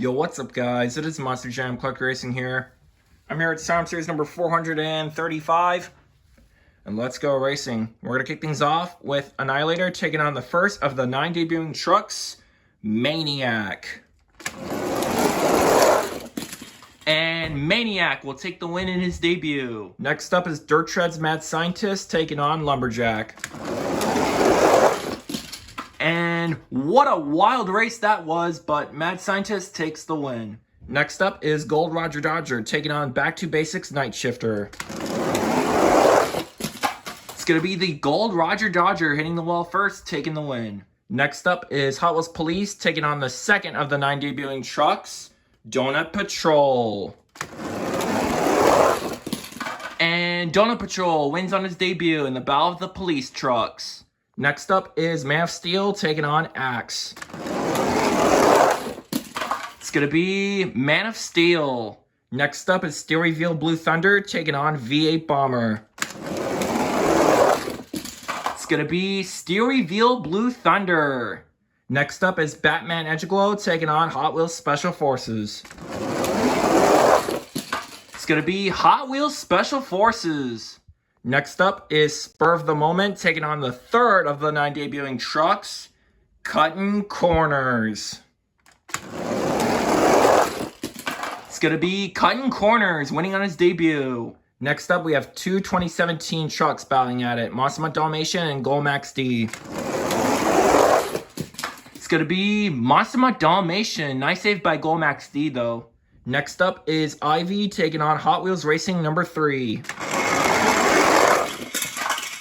Yo, what's up guys? It is Monster Jam Clark Racing here. I'm here at Time Series number 435. And let's go racing. We're going to kick things off with Annihilator taking on the first of the 9 debuting trucks, Maniac. And Maniac will take the win in his debut. Next up is Dirt Tread's Mad Scientist taking on Lumberjack. And what a wild race that was, but Mad Scientist takes the win. Next up is Gold Roger Dodger taking on Back to Basics Night Shifter. It's going to be the Gold Roger Dodger hitting the wall first, taking the win. Next up is Hot Wheels Police taking on the second of the 9 debuting trucks, Donut Patrol. And Donut Patrol wins on his debut in the Battle of the Police trucks. Next up is Man of Steel taking on Axe. It's going to be Man of Steel. Next up is Steel Reveal Blue Thunder taking on V8 Bomber. It's going to be Steel Reveal Blue Thunder. Next up is Batman Edgeglow taking on Hot Wheels Special Forces. It's going to be Hot Wheels Special Forces. Next up is Spur of the Moment taking on the third of the 9 debuting trucks, Cutting Corners. It's going to be Cutting Corners winning on his debut. Next up we have 2 2017 trucks battling at it, Monster Dalmatian and Golmax D. It's going to be Monster Dalmatian. Nice save by Golmax D though. Next up is Ivy taking on Hot Wheels Racing number 3.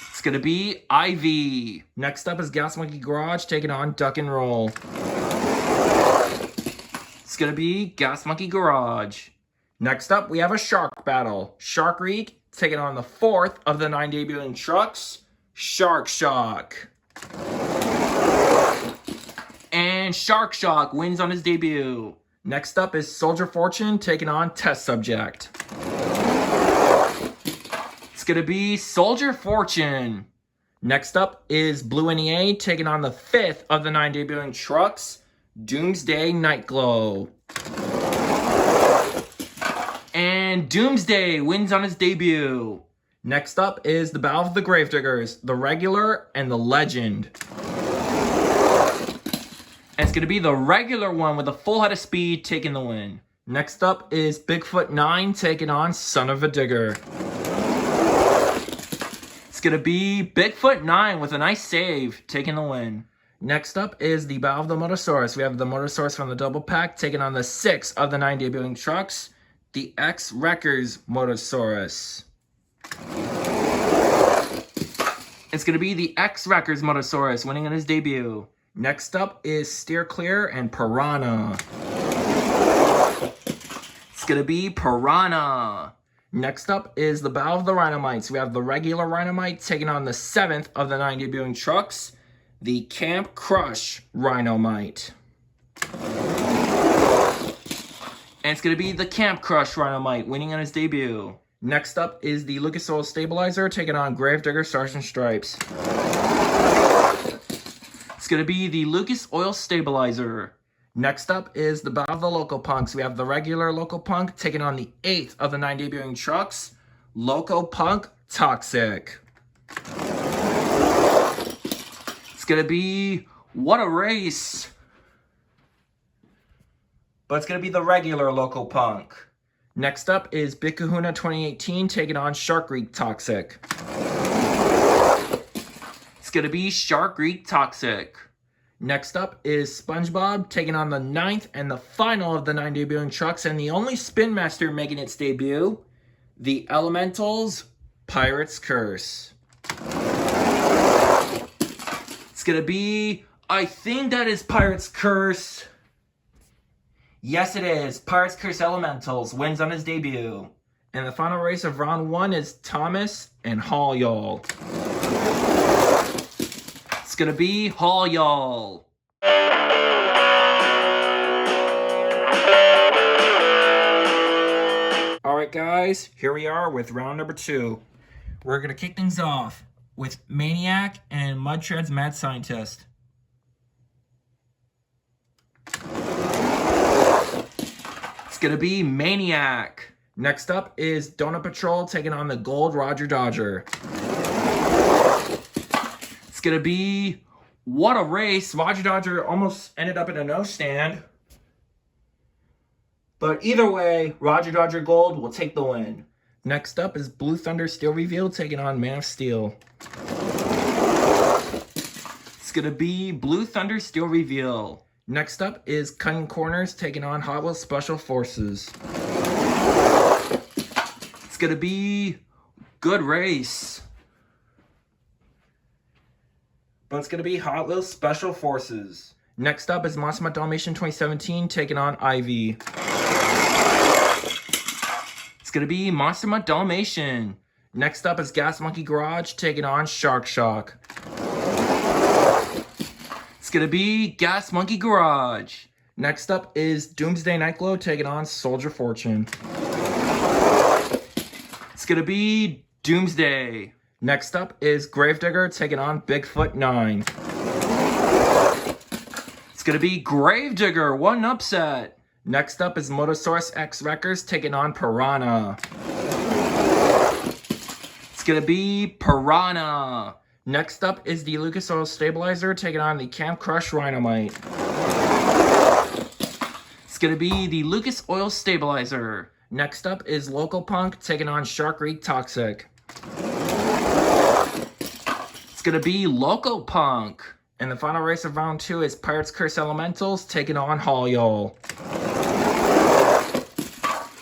It's going to be Ivy. Next up is Gas Monkey Garage taking on Duck and Roll. It's going to be Gas Monkey Garage. Next up, we have a shark battle. Shark Reek taking on the fourth of the 9 debuting trucks, Shark Shock. And Shark Shock wins on his debut. Next up is Soldier Fortune taking on Test Subject. It's going to be Soldier Fortune. Next up is Blue NEA taking on the fifth of the 9 debuting trucks, Doomsday Nightglow. And Doomsday wins on his debut. Next up is the Battle of the Gravediggers, the Regular and the Legend. And it's going to be the regular one with a full head of speed taking the win. Next up is Bigfoot 9 taking on Son of a Digger. It's going to be Bigfoot 9 with a nice save taking the win. Next up is the Battle of the Motosaurus. We have the Motosaurus from the double pack taking on the 6 of the 9 debuting trucks, the X-Wreckers Motosaurus. It's going to be the X-Wreckers Motosaurus winning on his debut. Next up is Steer Clear and Piranha. It's going to be Piranha. Next up is the Battle of the Rhinomites. We have the regular Rhinomite taking on the 7th of the 9 debuting trucks, the Camp Crush Rhinomite. And it's going to be the Camp Crush Rhinomite winning on his debut. Next up is the Lucas Oil Stabilizer taking on Gravedigger Sergeant Stripes. It's going to be the Lucas Oil Stabilizer. Next up is the Battle of the Loco Punks. We have the regular Loco Punk taking on the 8th of the 9 debuting trucks, Loco Punk Toxic. It's going to be, what a race. But it's going to be the regular Loco Punk. Next up is Big Kahuna 2018 taking on Shark Reek Toxic. It's going to be Shark Reek Toxic. Next up is SpongeBob taking on the 9th and the final of the 9 debuting trucks and the only Spin Master making its debut, the Elementals Pirate's Curse. It's going to be, I think that is Pirate's Curse. Yes, it is. Pirate's Curse Elementals wins on his debut. And the final race of round 1 is Thomas and Hall Y'all. It's going to be Hall Y'all. Alright guys, here we are with round number 2. We're going to kick things off with Maniac and Mud Tread's Mad Scientist. gonna be Maniac. Next up is Donut Patrol taking on the Gold Roger Dodger. It's gonna be What a Race. Roger Dodger almost ended up in a no stand. But either way, Roger Dodger Gold will take the win. Next up is Blue Thunder Steel Reveal taking on Man of Steel. It's gonna be Blue Thunder Steel Reveal. Next up is Cutting Corners taking on Hot Wheels Special Forces. It's gonna be Good Race. But it's gonna be Hot Wheels Special Forces. Next up is Monster Mutt Dalmatian 2017 taking on Ivy. It's gonna be Monster Mutt Dalmatian. Next up is Gas Monkey Garage taking on Shark Shock. It's gonna be Gas Monkey Garage. Next up is Doomsday Nightglow taking on Soldier Fortune. It's gonna be Doomsday. Next up is Gravedigger taking on Bigfoot 9. It's gonna be Gravedigger, what an upset. Next up is Motosaurus X Wreckers taking on Piranha. It's gonna be Piranha. Next up is the Lucas Oil Stabilizer taking on the Camp Crush Rhinomite. It's gonna be the Lucas Oil Stabilizer. Next up is Local Punk taking on Shark Reek Toxic. It's gonna be Local Punk. And the final race of round 2 is Pirates Curse Elementals taking on Hall Y'all.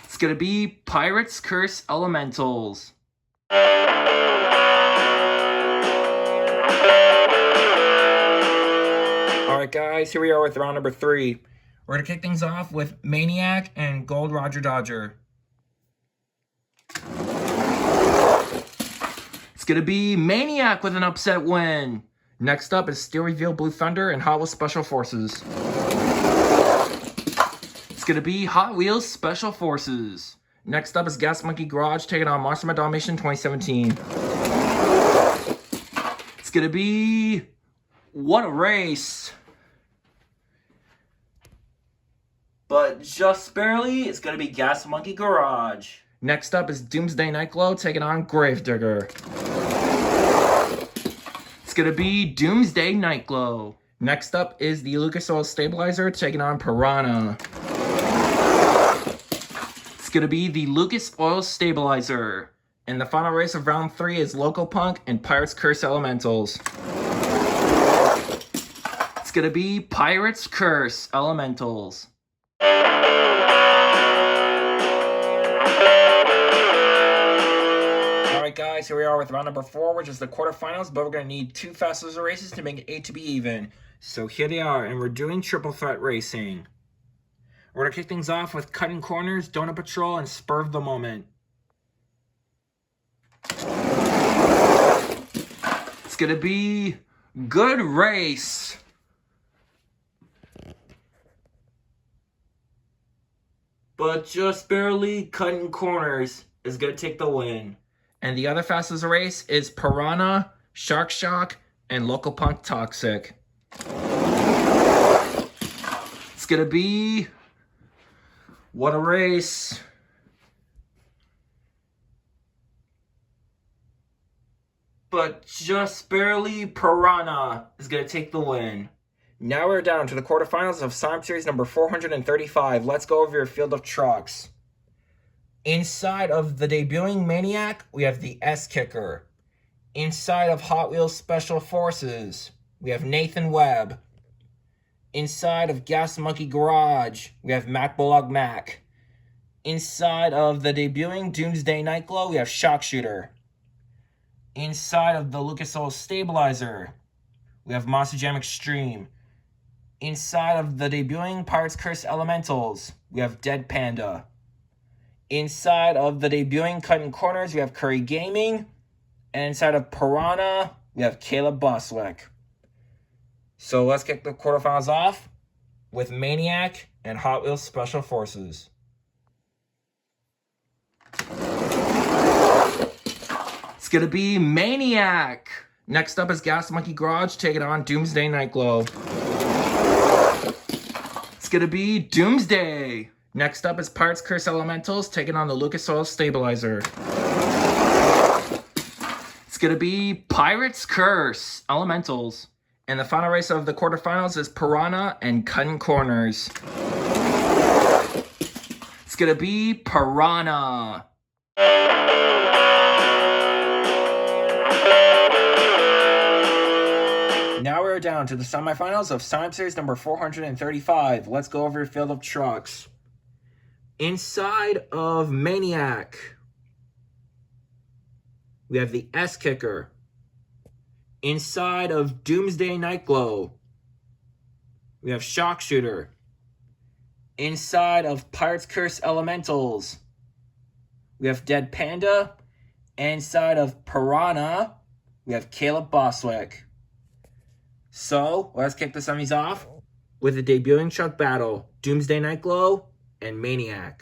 It's gonna be Pirates Curse Elementals. Alright guys, here we are with round number 3. We're gonna kick things off with Maniac and Gold Roger Dodger. It's gonna be Maniac with an upset win. Next up is Steel Reveal Blue Thunder and Hot Wheels Special Forces. It's gonna be Hot Wheels Special Forces. Next up is Gas Monkey Garage taking on Monster Mutt Dalmatian 2017. It's gonna be What a Race. But just barely, it's gonna be Gas Monkey Garage. Next up is Doomsday Nightglow taking on Gravedigger. It's gonna be Doomsday Nightglow. Next up is the Lucas Oil Stabilizer taking on Piranha. It's gonna be the Lucas Oil Stabilizer. And the final race of round 3 is Local Punk and Pirates Curse Elementals. It's gonna be Pirates Curse Elementals. Alright guys, here we are with round number 4, which is the quarterfinals, but we're going to need 2 fast loser races to make it 8 to be even. So here they are, and we're doing triple threat racing. We're going to kick things off with Cutting Corners, Donut Patrol, and Spur of the Moment. It's going to be Good Race. But just barely, Cutting Corners is going to take the win. And the other fastest race is Piranha, Shark Shock, and Local Punk Toxic. It's gonna be What a Race. But just barely, Piranha is gonna take the win. Now we're down to the quarterfinals of Sim Series number 435. Let's go over your field of trucks. Inside of the debuting Maniac, we have the S-Kicker. Inside of Hot Wheels Special Forces, we have Nathan Webb. Inside of Gas Monkey Garage, we have Mac Bullock Mac. Inside of the debuting Doomsday Nightglow, we have Shock Shooter. Inside of the Lucas Oil Stabilizer, we have Monster Jam Extreme. Inside of the debuting Pirates Curse Elementals, we have Dead Panda. Inside of the debuting Cutting Corners, we have Curry Gaming. And inside of Piranha, we have Caleb Boswick. So let's kick the quarterfinals off with Maniac and Hot Wheels Special Forces. It's going to be Maniac. Next up is Gas Monkey Garage taking on Doomsday Nightglow. It's going to be Doomsday. Next up is Pirates Curse Elementals taking on the Lucas Oil Stabilizer. It's going to be Pirates Curse Elementals. And the final race of the quarterfinals is Piranha and Cutting Corners. It's going to be Piranha. Now we're down to the semifinals of Time Series number 435. Let's go over your field of trucks. Inside of Maniac, we have the S-Kicker. Inside of Doomsday Nightglow, we have Shock Shooter. Inside of Pirates Curse Elementals, we have Dead Panda. Inside of Piranha, we have Caleb Boswick. So, let's kick the semis off with the debuting truck battle, Doomsday Nightglow and Maniac.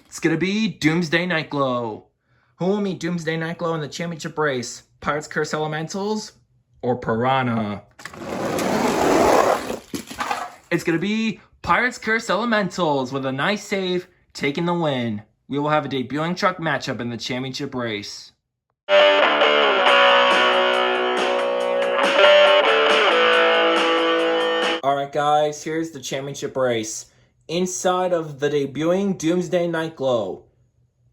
It's going to be Doomsday Nightglow. Who will meet Doomsday Nightglow in the championship race? Pirates Curse Elementals or Piranha? It's going to be Pirates Curse Elementals with a nice save, taking the win. We will have a debuting truck matchup in the championship race. Alright guys, here's the championship race. Inside of the debuting Doomsday Nightglow,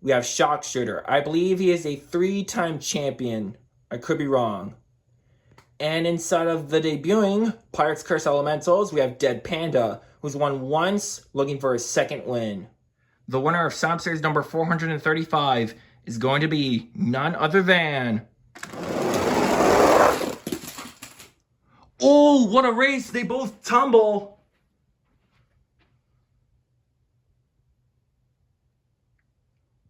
we have Shock Shooter. I believe he is a 3-time champion. I could be wrong. And inside of the debuting Pirates Curse Elementals, we have Dead Panda, who's won once, looking for his second win. The winner of Time Series number 435 is going to be none other than... Oh, what a race! They both tumble!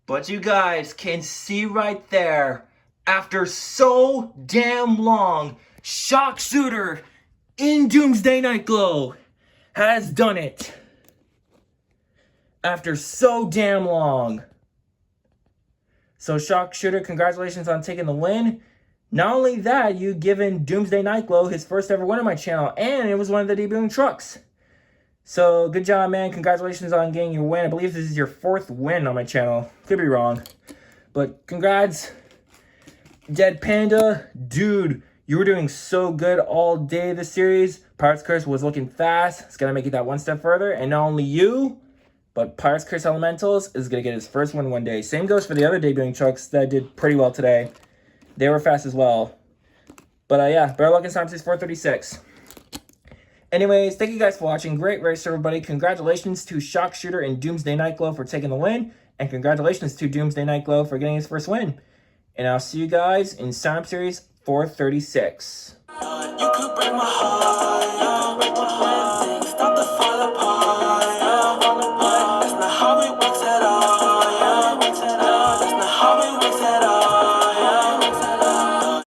But you guys can see right there, after so damn long, Shock Shooter in Doomsday Nightglow has done it. After so damn long. So Shock Shooter, congratulations on taking the win. Not only that, you've given Doomsday Nightglow his first ever win on my channel, and it was one of the debuting trucks. So, good job, man. Congratulations on getting your win. I believe this is your 4th win on my channel. Could be wrong. But congrats. Dead Panda, dude, you were doing so good all day this series. Pirates Curse was looking fast. It's going to make it that one step further. And not only you, but Pirates Curse Elementals is going to get his first win one day. Same goes for the other debuting trucks that did pretty well today. They were fast as well. But yeah, better luck in Time Series 436. Anyways, thank you guys for watching. Great race, everybody. Congratulations to Shock Shooter and Doomsday Nightglow for taking the win. And congratulations to Doomsday Nightglow for getting his first win. And I'll see you guys in Time Series 436. You could break my heart.